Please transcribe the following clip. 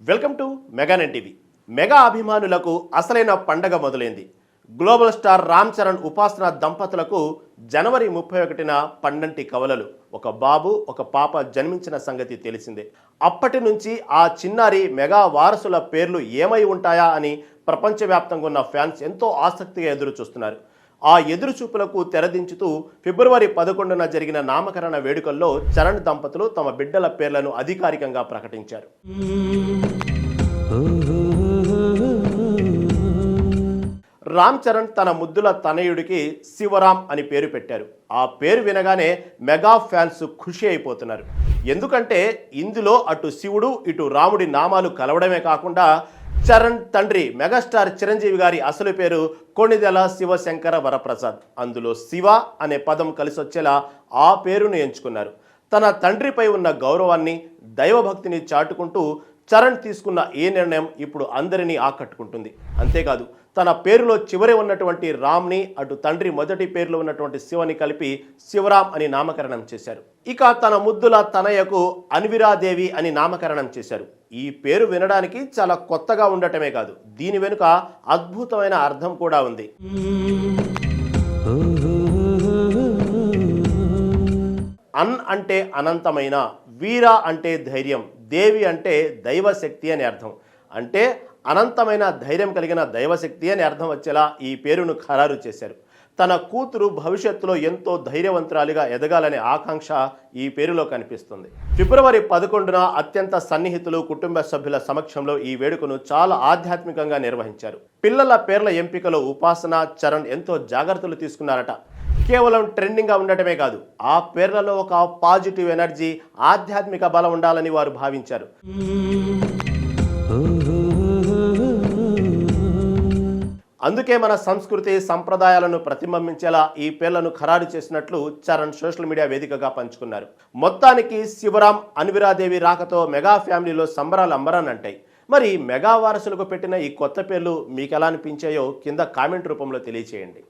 Welcome to Meganet TV. Mega అభిమానులకు అసలైన పండగ మొదలైంది. గ్లోబల్ స్టార్ రామ్ చరణ్ ఉపాసన దంపతులకు జనవరి 31న పండంటి కవలలు, ఒక బాబు ఒక పాప జన్మించిన సంగతి తెలిసిందే. అప్పటి నుంచి ఆ చిన్నారి మెగా వారసుల పేర్లు ఏమై ఉంటాయా అని ప్రపంచవ్యాప్తంగా ఉన్న ఫ్యాన్స్ ఎంతో ఆసక్తిగా ఎదురు చూస్తున్నారు. ఆ ఎదురు చూపులకు తెరదించుతూ ఫిబ్రవరి 11న జరిగిన నామకరణ వేడుకల్లో చరణ్ దంపతులు తమ బిడ్డల పేర్లను అధికారికంగా ప్రకటించారు. రామ్ చరణ్ తన ముద్దుల తనయుడికి శివరామ్ అని పేరు పెట్టారు. ఆ పేరు వినగానే మెగా ఫ్యాన్స్ ఖుషి అయిపోతున్నారు. ఎందుకంటే ఇందులో అటు శివుడు ఇటు రాముడి నామాలు కలవడమే కాకుండా చరణ్ తండ్రి మెగాస్టార్ చిరంజీవి గారి అసలు పేరు కొణిదెల శివశంకర వరప్రసాద్. అందులో శివ అనే పదం కలిసొచ్చేలా ఆ పేరును ఎంచుకున్నారు. తన తండ్రిపై ఉన్న గౌరవాన్ని, దైవభక్తిని చాటుకుంటూ చరణ్ తీసుకున్న ఈ నిర్ణయం ఇప్పుడు అందరినీ ఆకట్టుకుంటుంది. అంతేకాదు తన పేరులో చివరి ఉన్నటువంటి రామ్ని అటు తండ్రి మొదటి పేరులో ఉన్నటువంటి శివని కలిపి శివరామ్ అని నామకరణం చేశారు. ఇక తన ముద్దుల తనయకు అన్విరాదేవి అని నామకరణం చేశారు. ఈ పేరు వినడానికి చాలా కొత్తగా ఉండటమే కాదు, దీని వెనుక అద్భుతమైన అర్థం కూడా ఉంది. అన్ అంటే అనంతమైన, వీర అంటే ధైర్యం, దేవి అంటే దైవశక్తి అని అర్థం. అంటే అనంతమైన ధైర్యం కలిగిన దైవశక్తి అని అర్థం వచ్చేలా ఈ పేరును ఖరారు చేశారు. తన కూతురు భవిష్యత్తులో ఎంతో ధైర్యవంతురాలిగా ఎదగాలనే ఆకాంక్ష ఈ పేరులో కనిపిస్తుంది. ఫిబ్రవరి 11న అత్యంత సన్నిహితులు, కుటుంబ సభ్యుల సమక్షంలో ఈ వేడుకను చాలా ఆధ్యాత్మికంగా నిర్వహించారు. పిల్లల పేర్ల ఎంపికలో ఉపాసన, చరణ్ ఎంతో జాగ్రత్తలు తీసుకున్నారట. కేవలం ట్రెండింగ్గా ఉండటమే కాదు, ఆ పేర్లలో ఒక పాజిటివ్ ఎనర్జీ, ఆధ్యాత్మిక బలం ఉండాలని వారు భావించారు. అందుకే మన సంస్కృతి సంప్రదాయాలను ప్రతిబింబించేలా ఈ పేర్లను ఖరారు చేసినట్లు చరణ్ సోషల్ మీడియా వేదికగా పంచుకున్నారు. మొత్తానికి శివరామ్, అన్విరాదేవి రాకతో మెగా ఫ్యామిలీలో సంబరాలు అంబరాన్నంటాయి. మరి మెగా వారసులకు పెట్టిన ఈ కొత్త పేర్లు మీకు ఎలా అనిపించాయో కింద కామెంట్ రూపంలో తెలియచేయండి.